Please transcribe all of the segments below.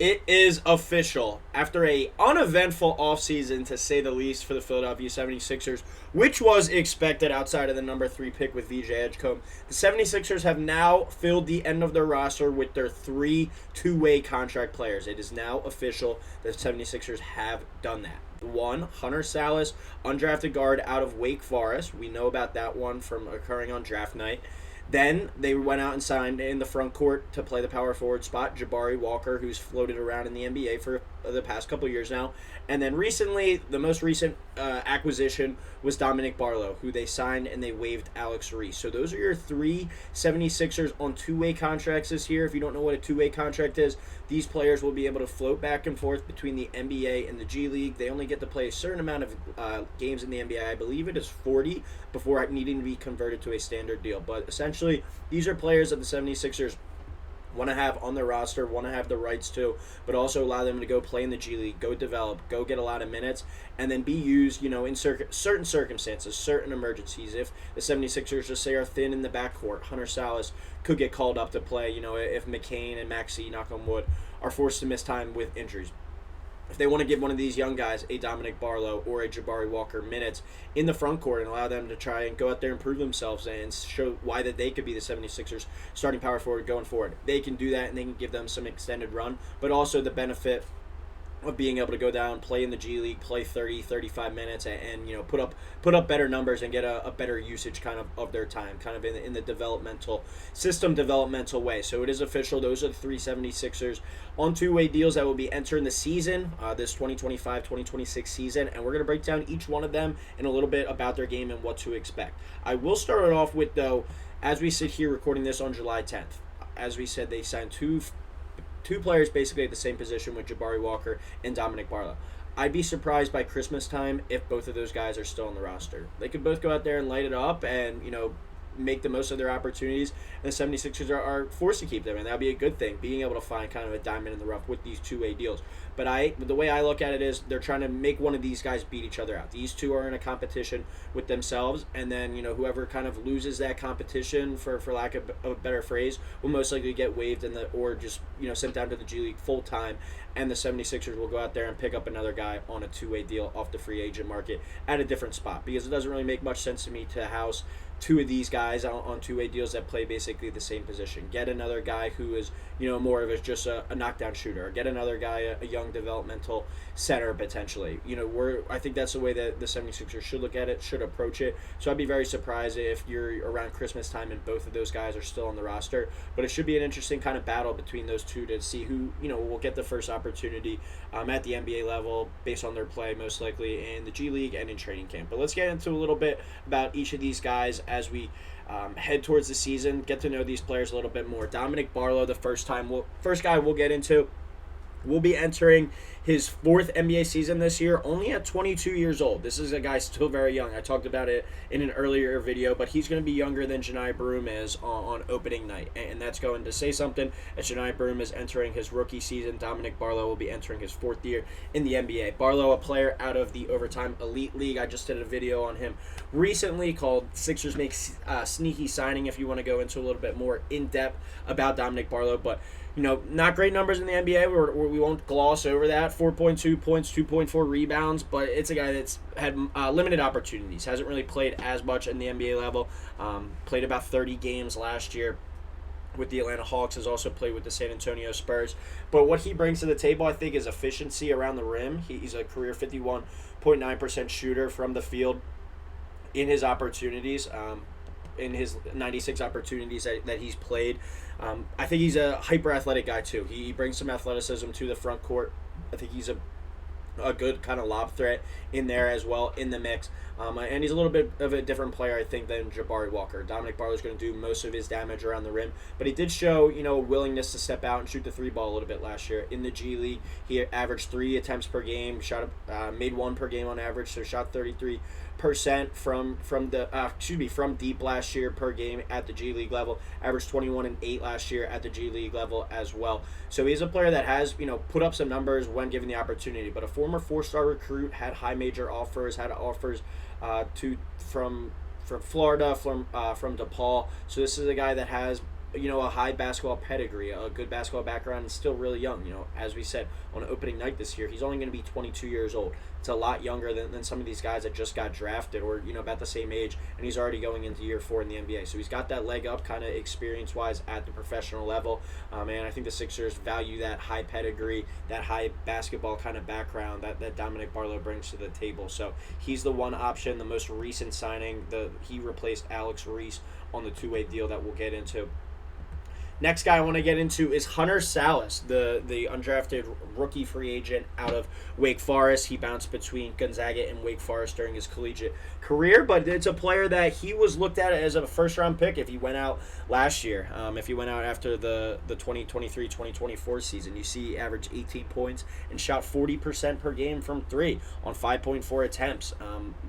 It is official. After a uneventful offseason, to say the least, for the Philadelphia 76ers, which was expected outside of the number 3 pick with VJ Edgecombe, the 76ers have now filled the end of their roster with their 3 two-way contract players. It is now official that the 76ers have done that. One, Hunter Salis, undrafted guard out of Wake Forest. We know about that one from occurring on draft night. Then they went out and signed in the front court to play the power forward spot, Jabari Walker, who's floated around in the NBA for the past couple years now. And then recently, the most recent acquisition was Dominic Barlo, who they signed and they waived Alex Reese. So those are your 3 76ers on two-way contracts this year. If you don't know what a two-way contract is, these players will be able to float back and forth between the NBA and the G League. They only get to play a certain amount of games in the NBA. I believe it is 40 before needing to be converted to a standard deal. But essentially, these are players that the 76ers want to have on their roster, want to have the rights to, but also allow them to go play in the G League, go develop, go get a lot of minutes, and then be used, in certain circumstances, certain emergencies. If the 76ers just say are thin in the backcourt, Hunter Salis could get called up to play, if McCain and Maxey, knock on wood, are forced to miss time with injuries. If they want to give one of these young guys, a Dominic Barlo or a Jabari Walker, minutes in the front court and allow them to try and go out there and prove themselves and show why that they could be the 76ers starting power forward going forward, they can do that and they can give them some extended run, but also the benefit of being able to go down, play in the G League, play 30, 35 minutes, and put up better numbers and get a better usage of their time, kind of in the developmental way. So it is official. Those are the 3 76ers on two-way deals that will be entering the season, this 2025-2026 season, and we're going to break down each one of them and a little bit about their game and what to expect. I will start it off with, though, as we sit here recording this on July 10th, as we said, they signed two players basically at the same position with Jabari Walker and Dominic Barlo. I'd be surprised by Christmas time if both of those guys are still on the roster. They could both go out there and light it up and, make the most of their opportunities, and the 76ers are forced to keep them, and that would be a good thing, being able to find kind of a diamond in the rough with these two-way deals. But the way I look at it is they're trying to make one of these guys beat each other out. These two are in a competition with themselves, and then, whoever kind of loses that competition, for lack of a better phrase, will most likely get waived or just, sent down to the G League full-time, and the 76ers will go out there and pick up another guy on a two-way deal off the free agent market at a different spot, because it doesn't really make much sense to me to house two of these guys on two-way deals that play basically the same position. Get another guy who is, more of just a knockdown shooter. Or get another guy, a young developmental center potentially. I think that's the way that the 76ers should look at it, should approach it. So I'd be very surprised if you're around Christmas time and both of those guys are still on the roster. But it should be an interesting kind of battle between those two to see who, will get the first opportunity at the NBA level based on their play, most likely in the G League and in training camp. But let's get into a little bit about each of these guys as we head towards the season, get to know these players a little bit more. Dominic Barlo, the first guy we'll get into, will be entering his 4th NBA season this year, only at 22 years old. This is a guy still very young. I talked about it in an earlier video, but he's going to be younger than Janai Broom is on opening night, and that's going to say something. As Janai Broom is entering his rookie season, Dominic Barlo will be entering his 4th year in the NBA. Barlo, a player out of the Overtime Elite League. I just did a video on him recently called Sixers Make Sneaky Signing, if you want to go into a little bit more in-depth about Dominic Barlo, but not great numbers in the NBA. We won't gloss over that. 4.2 points, 2.4 rebounds, but it's a guy that's had limited opportunities. Hasn't really played as much in the NBA level. Played about 30 games last year with the Atlanta Hawks. Has also played with the San Antonio Spurs. But what he brings to the table, I think, is efficiency around the rim. He's a career 51.9% shooter from the field in his opportunities. In his 96 opportunities that he's played. I think he's a hyper-athletic guy, too. He brings some athleticism to the front court. I think he's a good kind of lob threat in there as well in the mix. And he's a little bit of a different player, I think, than Jabari Walker. Dominic Barlow is going to do most of his damage around the rim, but he did show, a willingness to step out and shoot the three ball a little bit last year. In the G League, he averaged 3 attempts per game, made 1 per game on average, so shot 33% from deep last year per game at the G League level. Averaged 21 and 8 last year at the G League level as well. So he's a player that has, put up some numbers when given the opportunity, but a former 4-star recruit, had high major offers, had offers from Florida, from DePaul. So this is a guy that has a high basketball pedigree, a good basketball background, and still really young. As we said, on opening night this year, he's only going to be 22 years old. It's a lot younger than some of these guys that just got drafted or, about the same age, and he's already going into year 4 in the NBA. So he's got that leg up kind of experience-wise at the professional level, and I think the Sixers value that high pedigree, that high basketball kind of background that Dominic Barlo brings to the table. So he's the one option, the most recent signing. He replaced Alex Reese on the two-way deal that we'll get into. Next guy I want to get into is Hunter Salis, the undrafted rookie free agent out of Wake Forest. He bounced between Gonzaga and Wake Forest during his collegiate career, but it's a player that he was looked at as a first-round pick if he went out last year, if he went out after the 2023-2024 season. You see he averaged 18 points and shot 40% per game from 3 on 5.4 attempts.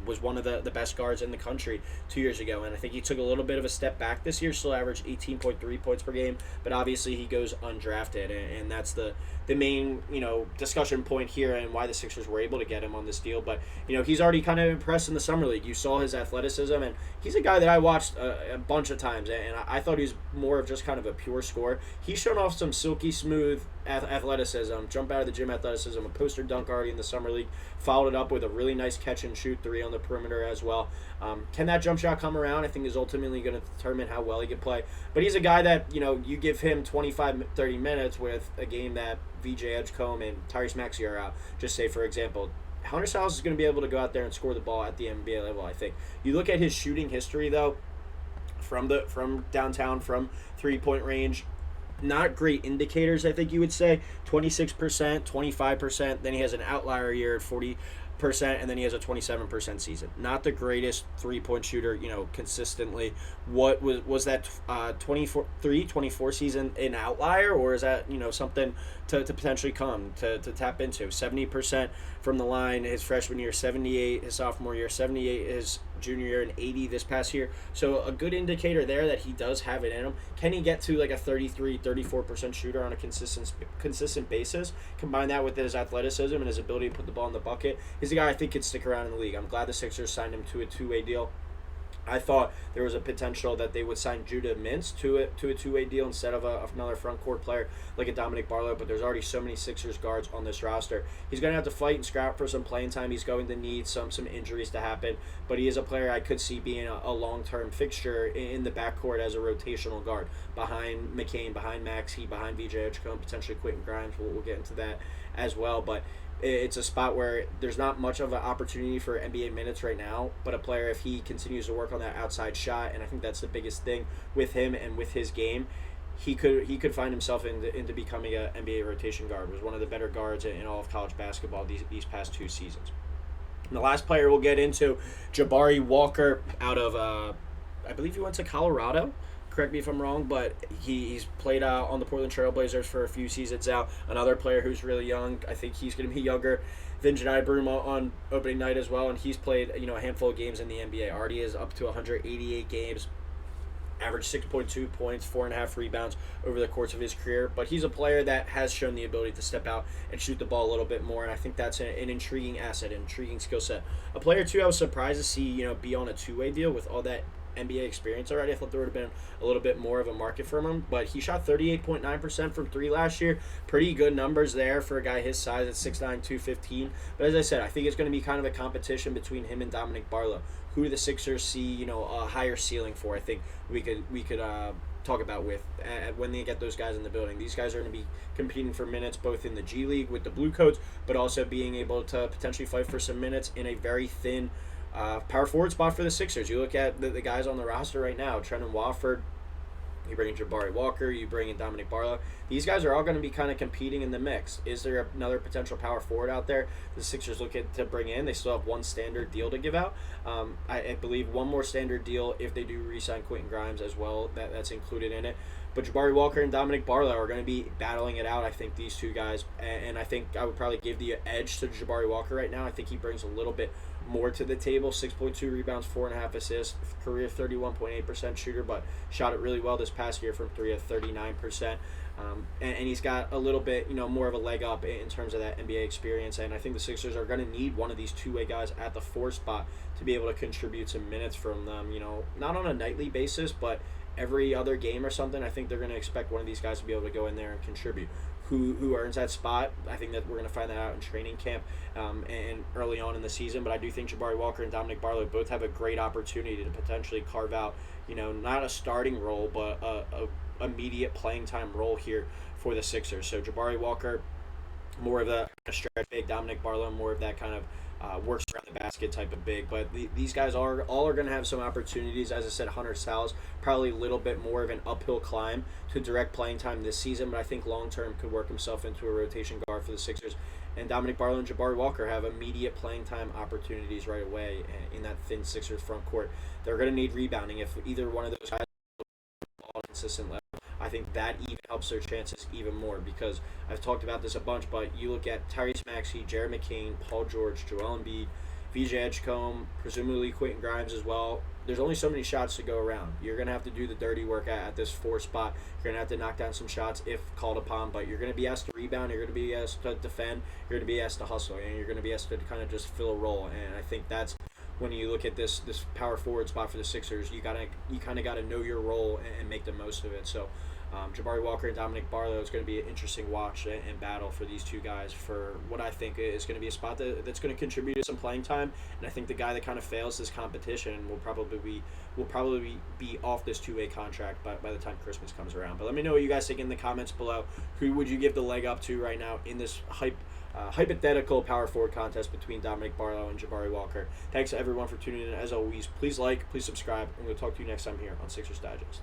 Was one of the best guards in the country 2 years ago, and I think he took a little bit of a step back this year, still averaged 18.3 points per game, but obviously he goes undrafted, and that's the main discussion point here and why the Sixers were able to get him on this deal. But he's already kind of impressed in the summer league. You saw his athleticism, and he's a guy that I watched a bunch of times, and I thought he was more of just kind of a pure scorer. He's shown off some silky smooth athleticism, jump out of the gym athleticism, a poster dunk already in the summer league, followed it up with a really nice catch and shoot 3 on the perimeter as well. Can that jump shot come around? I think is ultimately going to determine how well he can play. But he's a guy that, you give him 25, 30 minutes with a game that VJ Edgecombe and Tyrese Maxey are out, just say for example, Hunter Salis is going to be able to go out there and score the ball at the NBA level, I think. You look at his shooting history, though, from downtown, from three-point range, not great indicators, I think you would say. 26%, 25%, then he has an outlier year at 40%, and then he has a 27% season. Not the greatest three-point shooter, consistently. What was that 24 season an outlier, or is that, something to potentially come to tap into? 70% from the line his freshman year, 78 his sophomore year, 78 his junior year, and 80 this past year. So a good indicator there that he does have it in him. Can he get to like a 34% shooter on a consistent basis? Combine that with his athleticism and his ability to put the ball in the bucket. He's a guy I think could stick around in the league. I'm glad the Sixers signed him to a two-way deal. I thought there was a potential that they would sign Judah Mintz to a two-way deal instead of another front court player like a Dominic Barlo, but there's already so many Sixers guards on this roster. He's going to have to fight and scrap for some playing time. He's going to need some injuries to happen, but he is a player I could see being a long-term fixture in the backcourt as a rotational guard behind McCain, behind Maxey, behind VJ Edgecombe, potentially Quentin Grimes. We'll get into that as well, but it's a spot where there's not much of an opportunity for NBA minutes right now, but a player, if he continues to work on that outside shot, and I think that's the biggest thing with him and with his game, he could find himself into becoming an NBA rotation guard. Was one of the better guards in all of college basketball these past 2 seasons. And the last player we'll get into, Jabari Walker out of, I believe he went to Colorado. Correct me if I'm wrong, but he's played on the Portland Trail Blazers for a few seasons now. Another player who's really young. I think he's going to be younger than Janai Broom on opening night as well, and he's played a handful of games in the NBA. Already is up to 188 games, averaged 6.2 points, 4.5 rebounds over the course of his career. But he's a player that has shown the ability to step out and shoot the ball a little bit more, and I think that's an intriguing asset, an intriguing skill set. A player, too, I was surprised to see be on a two-way deal with all that NBA experience already. I thought there would have been a little bit more of a market for him, but he shot 38.9% from 3 last year. Pretty good numbers there for a guy his size at 6'9", 215. But as I said, I think it's going to be kind of a competition between him and Dominic Barlo. Who do the Sixers see, a higher ceiling for? I think we could talk about with when they get those guys in the building. These guys are going to be competing for minutes both in the G League with the Blue Coats, but also being able to potentially fight for some minutes in a very thin power forward spot for the Sixers. You look at the guys on the roster right now, Trendon Watford, you bring in Jabari Walker, you bring in Dominic Barlo. These guys are all going to be kind of competing in the mix. Is there another potential power forward out there the Sixers looking to bring in? They still have one standard deal to give out. I believe one more standard deal if they do re-sign Quentin Grimes as well. That's included in it. But Jabari Walker and Dominic Barlo are going to be battling it out, I think, these two guys. And I think I would probably give the edge to Jabari Walker right now. I think he brings a little bit more to the table. 6.2 rebounds, 4.5 assists, career 31.8% shooter, but shot it really well this past year from 3 at 39%. And he's got a little bit, more of a leg up in terms of that NBA experience. And I think the Sixers are going to need one of these two-way guys at the 4 spot to be able to contribute some minutes from them, not on a nightly basis, but every other game or something, I think they're going to expect one of these guys to be able to go in there and contribute. Who earns that spot? I think that we're going to find that out in training camp and early on in the season. But I do think Jabari Walker and Dominic Barlo both have a great opportunity to potentially carve out, not a starting role, but a immediate playing time role here for the Sixers. So Jabari Walker, more of the stretch big, Dominic Barlo, more of that kind of works around the basket type of big. But these guys are going to have some opportunities. As I said, Hunter Sal's probably a little bit more of an uphill climb to direct playing time this season, but I think long term could work himself into a rotation guard for the Sixers. And Dominic Barlo and Jabari Walker have immediate playing time opportunities right away in that thin Sixers front court. They're going to need rebounding. If either one of those guys on a consistent level, I think that even helps their chances even more, because I've talked about this a bunch, but you look at Tyrese Maxey, Jared McCain, Paul George, Joel Embiid, VJ Edgecombe, presumably Quentin Grimes as well. There's only so many shots to go around. You're going to have to do the dirty work at this 4 spot. You're going to have to knock down some shots if called upon, but you're going to be asked to rebound, you're going to be asked to defend, you're going to be asked to hustle, and you're going to be asked to kind of just fill a role. And I think that's when you look at this power forward spot for the Sixers, you kind of got to know your role and make the most of it. So Jabari Walker and Dominic Barlo is going to be an interesting watch and battle for these two guys for what I think is going to be a spot that's going to contribute to some playing time. And I think the guy that kind of fails this competition will probably be off this 2-way contract by the time Christmas comes around. But let me know what you guys think in the comments below. Who would you give the leg up to right now in this hypothetical power forward contest between Dominic Barlo and Jabari Walker? Thanks to everyone for tuning in. As always, please like, please subscribe, and we'll talk to you next time here on Sixers Digest.